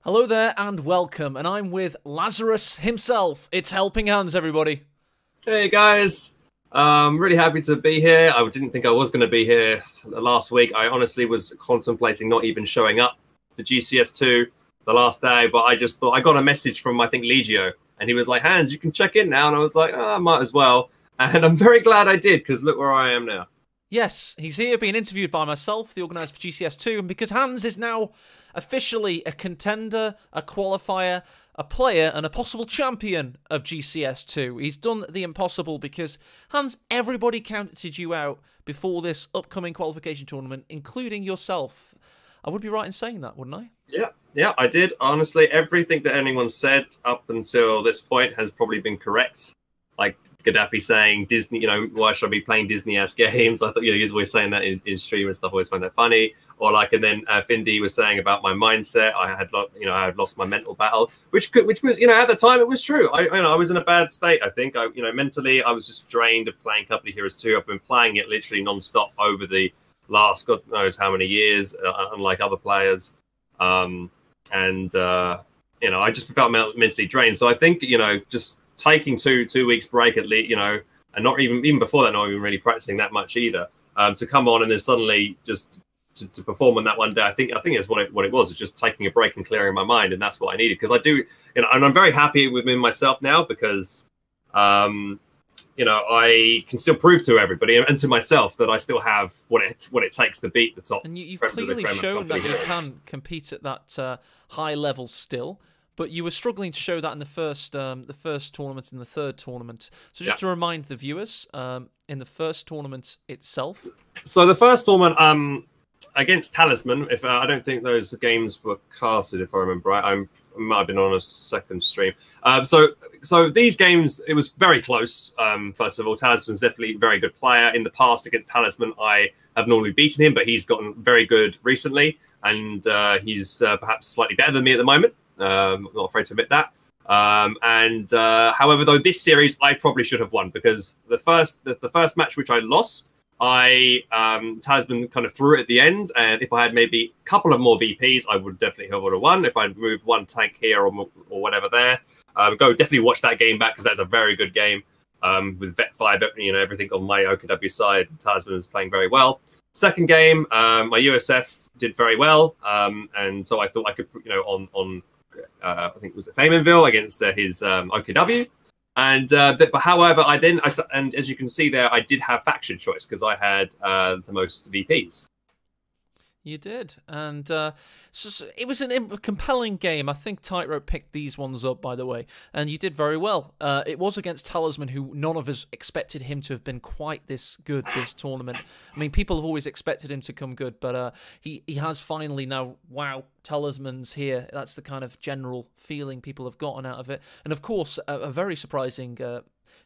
Hello there and welcome, and I'm with Lazarus himself. It's Helping Hands, everybody. Hey guys, really happy to be here. I didn't think I was going to be here last week. I honestly was contemplating not even showing up for GCS2 the last day, but I just thought I got a message from, I think, Legio, and he was like, Hans, you can check in now. And I was like, oh, I might as well. And I'm very glad I did, because look where I am now. Yes, he's here being interviewed by myself, the organiser for GCS2, and because Hans is now officially a contender, a qualifier, a player, and a possible champion of GCS2. He's done the impossible because, Hans, everybody counted you out before this upcoming qualification tournament, including yourself. I would be right in saying that, wouldn't I? Yeah, I did. Honestly, everything that anyone said up until this point has probably been correct. Like Gaddafi saying, Disney, why should I be playing Disney-ass games? I thought, he was always saying that in stream and stuff. I always find that funny. Or like, and then Findy was saying about my mindset. I had lost my mental battle, which was, at the time it was true. I was in a bad state. I think, mentally, I was just drained of playing Company Heroes 2. I've been playing it literally non-stop over the last God knows how many years, unlike other players. I just felt mentally drained. So I think, just taking two weeks break at least, and not even before that, not even really practicing that much either, to come on and then suddenly just to perform on that one day. I think it's what it was. It's just taking a break and clearing my mind, and that's what I needed, because I do, and I'm very happy within myself now because, I can still prove to everybody and to myself that I still have what it takes to beat the top. And you've clearly shown that you can compete at that high level still. But you were struggling to show that in the first tournament and the third tournament. So just to remind the viewers, in the first tournament itself. So the first tournament against Talisman, if I don't think those games were casted, if I remember right, I might have been on a second stream. So these games, it was very close. First of all, Talisman's definitely a very good player. In the past against Talisman, I have normally beaten him, but he's gotten very good recently, and he's perhaps slightly better than me at the moment. I'm not afraid to admit that. However, though, this series I probably should have won, because the first match which I lost, Talisman kind of threw it at the end, and if I had maybe a couple of more VPs, I would definitely have won. If I'd moved one tank here or whatever there, go definitely watch that game back, because that's a very good game with Vet 5, everything on my OKW side. Talisman was playing very well. Second game, my USF did very well, and so I thought I could, I think it was at Famenville against his OKW. But however, and as you can see there, I did have faction choice because I had the most VPs. You did, and so it was a compelling game. I think Tightrope picked these ones up, by the way, and you did very well. It was against Talisman, who none of us expected him to have been quite this good this tournament. I mean, people have always expected him to come good, but he has finally now. Wow, Talisman's here. That's the kind of general feeling people have gotten out of it, and of course, a very surprising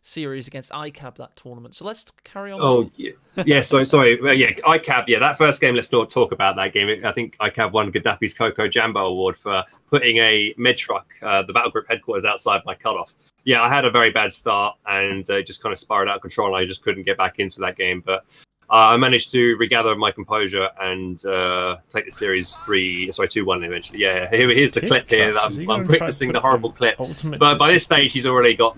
series against ICAB that tournament. So let's carry on. Oh, yeah. Sorry. Yeah, ICAB. Yeah, that first game. Let's not talk about that game. I think ICAB won Gaddafi's Coco Jambo Award for putting a mid truck, the battle group headquarters, outside my cutoff. Yeah, I had a very bad start and just kind of spiraled out of control. And I just couldn't get back into that game, but I managed to regather my composure and take the series 2-1 eventually. Yeah, here's the clip here. I'm witnessing the horrible clip. But by this stage, he's already got,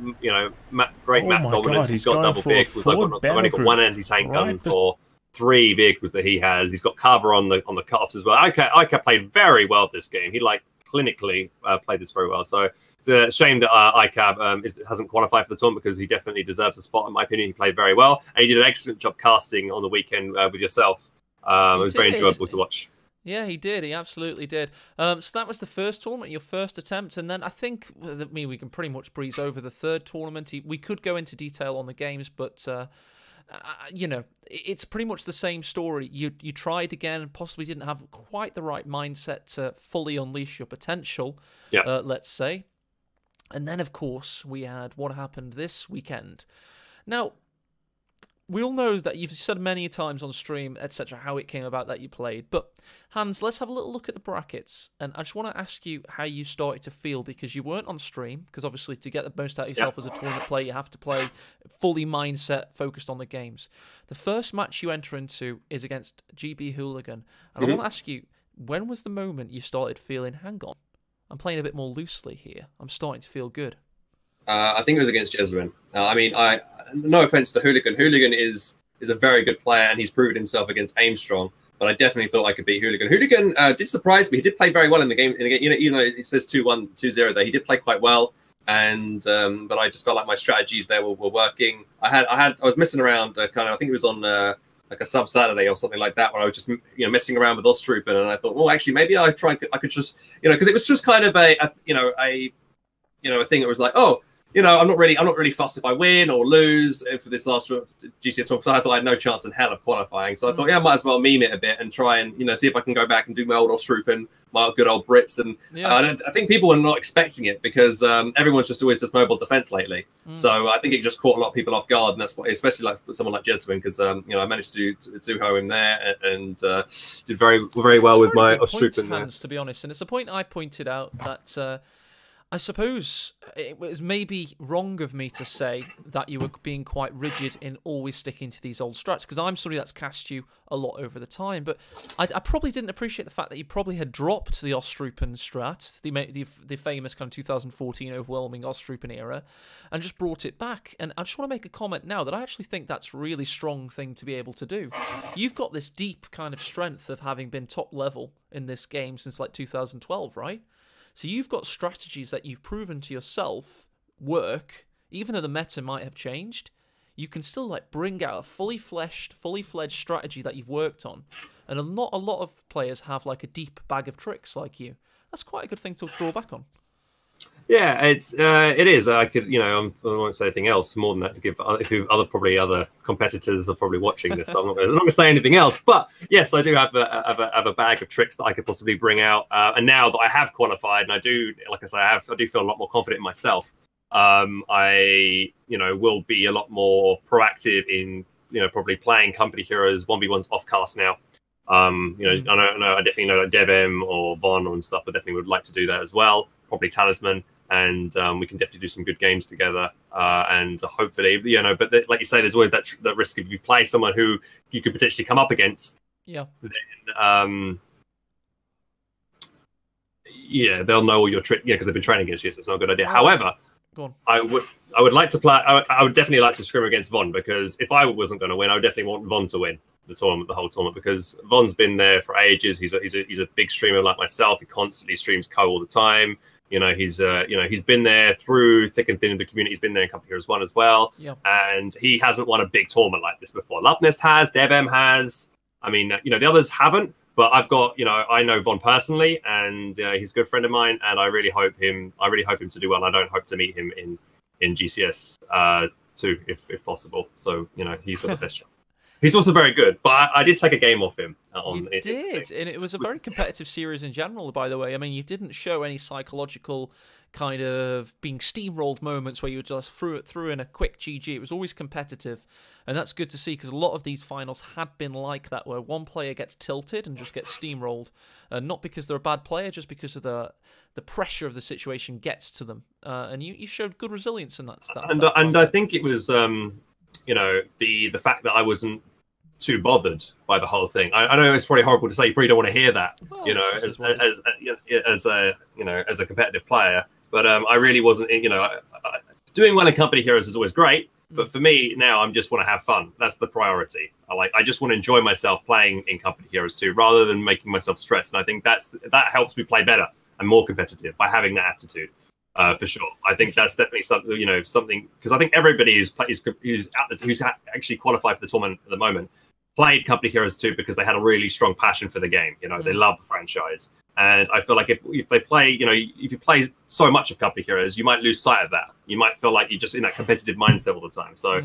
great map dominance. He's got double vehicles. I've only got one anti-tank gun for 3 vehicles that he has. He's got cover on the cutoffs as well. Ika played very well this game. He clinically played this very well. So it's a shame that ICAB hasn't qualified for the tournament, because he definitely deserves a spot. In my opinion, he played very well, and he did an excellent job casting on the weekend with yourself. It was very enjoyable to watch. Yeah, he did. He absolutely did. So that was the first tournament, your first attempt, and then I think we can pretty much breeze over the third tournament. We could go into detail on the games, but it's pretty much the same story. You tried again, possibly didn't have quite the right mindset to fully unleash your potential, let's say. And then, of course, we had what happened this weekend. Now, we all know that you've said many times on stream, etc., how it came about that you played. But, Hans, let's have a little look at the brackets. And I just want to ask you how you started to feel, because you weren't on stream, because obviously to get the most out of yourself as a tournament player, you have to play fully mindset, focused on the games. The first match you enter into is against GB Hooligan. And I want to ask you, when was the moment you started feeling, hang on, I'm playing a bit more loosely here. I'm starting to feel good. I think it was against Jesuin. I mean, no offense to Hooligan. Hooligan is a very good player, and he's proven himself against Aimstrong. But I definitely thought I could beat Hooligan. Hooligan did surprise me. He did play very well in the game. You know, even though it says 2-1, 2-0 there, he did play quite well. And but I just felt like my strategies there were working. I was messing around. I think it was on like a sub Saturday or something like that, where I was just messing around with Ostrupen, and I thought, well, actually, maybe I could just because it was just kind of a thing that was like, oh. I'm not really fussed if I win or lose for this last GCS tour, because I thought I had no chance in hell of qualifying. So I thought, I might as well meme it a bit and try and see if I can go back and do my old Ostrupen, my good old Brits. And I think people were not expecting it, because everyone's just always just mobile defense lately. So I think it just caught a lot of people off guard, and that's why, especially like someone like Jesuin, because I managed to Zuho him there and did very well with my Ostrupen there. To be honest, and it's a point I pointed out that. I suppose it was maybe wrong of me to say that you were being quite rigid in always sticking to these old strats, because I'm somebody that's cast you a lot over the time. But I probably didn't appreciate the fact that you probably had dropped the Ostrupen strat, the famous kind of 2014 overwhelming Ostrupen era, and just brought it back. And I just want to make a comment now that I actually think that's a really strong thing to be able to do. You've got this deep kind of strength of having been top level in this game since like 2012, right? So you've got strategies that you've proven to yourself work, even though the meta might have changed. You can still like bring out a fully fledged strategy that you've worked on, and not a lot of players have like a deep bag of tricks like you. That's quite a good thing to draw back on. Yeah, it is. I could, I won't say anything else more than that to give other competitors are probably watching this. So I'm not going to say anything else. But yes, I do have a bag of tricks that I could possibly bring out. And now that I have qualified, and I do, like I say, I do feel a lot more confident in myself. I will be a lot more proactive in probably playing company heroes 1v1s off cast now. I definitely know that DevM or Von and stuff. I definitely would like to do that as well. Probably Talisman, and we can definitely do some good games together. And hopefully, but like you say, there's always that risk if you play someone who you could potentially come up against. Yeah. Then, they'll know all your tricks. Yeah, because they've been training against you, so it's not a good idea. However, go on. I would like to play. I would definitely like to scrim against Von, because if I wasn't going to win, I would definitely want Von to win the whole tournament, because Von's been there for ages. He's a big streamer like myself. He constantly streams Co all the time. He's been there through thick and thin of the community. He's been there in Company Heroes 1 as well. Yep. And he hasn't won a big tournament like this before. Lovenest has, DevM has. I mean, the others haven't, but I've got, I know Von personally, and he's a good friend of mine, and I really hope him to do well. And I don't hope to meet him in GCS 2 if possible. So, he's got the best chance. He's also very good, but I did take a game off him. And it was a very competitive series in general, by the way. I mean, you didn't show any psychological kind of being steamrolled moments where you just threw in a quick GG. It was always competitive, and that's good to see, because a lot of these finals had been like that, where one player gets tilted and just gets steamrolled, not because they're a bad player, just because of the pressure of the situation gets to them. And you showed good resilience in that. And I think it was the fact that I wasn't too bothered by the whole thing. I know it's probably horrible to say. You probably don't want to hear that, as a competitive player. But I really wasn't. Doing well in Company Heroes is always great. But for me now, I just want to have fun. That's the priority. I just want to enjoy myself playing in Company Heroes 2, rather than making myself stressed. And I think that helps me play better and more competitive by having that attitude. For sure, I think that's definitely something because I think everybody who's actually qualified for the tournament at the moment played Company Heroes 2 because they had a really strong passion for the game. They love the franchise, and I feel like if they play, if you play so much of Company Heroes, you might lose sight of that. You might feel like you're just in that competitive mindset all the time. So,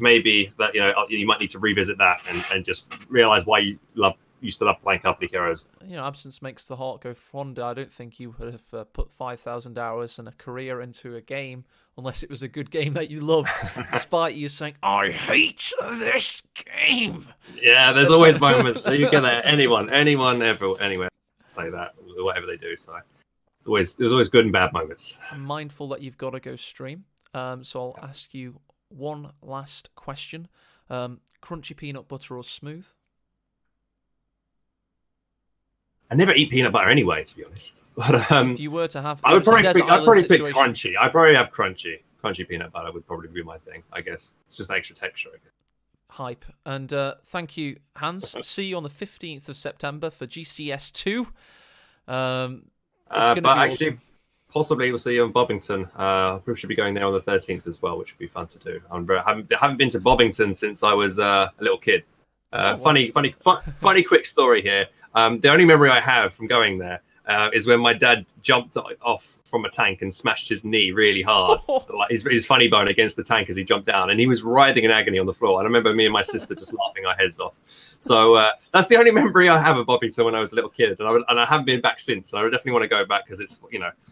maybe that you might need to revisit that and just realize why you still love playing Company Heroes. Absence makes the heart go fonder. I don't think you would have put 5,000 hours and a career into a game unless it was a good game that you loved, despite you saying, I hate this game. Yeah, there's always moments. So you get that. Anyone, ever, anywhere say that, whatever they do. So there's always good and bad moments. I'm mindful that you've got to go stream. So I'll ask you one last question. Crunchy peanut butter or smooth? I never eat peanut butter anyway, to be honest. But if you were to have, I would probably pick situation. crunchy. I'd probably have crunchy peanut butter would probably be my thing. I guess it's just extra texture. I guess. Hype. And thank you, Hans. See you on the 15th of September for GCS2. It's going to be awesome. Possibly we'll see you in Bovington. We should be going there on the 13th as well, which would be fun to do. I haven't been to Bovington since I was a little kid. Funny quick story here. The only memory I have from going there is when my dad jumped off from a tank and smashed his knee really hard, like his funny bone against the tank as he jumped down, and he was writhing in agony on the floor. And I remember me and my sister just laughing our heads off. So that's the only memory I have of Bovington when I was a little kid, and I haven't been back since. And I definitely want to go back because it's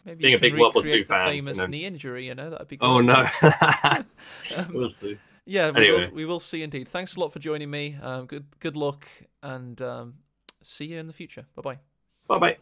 Maybe being a big World War II fan. Famous knee injury, that'd be great. Oh no, we'll see. Yeah, anyway. we will see indeed. Thanks a lot for joining me. Good luck, and see you in the future. Bye bye. Bye bye.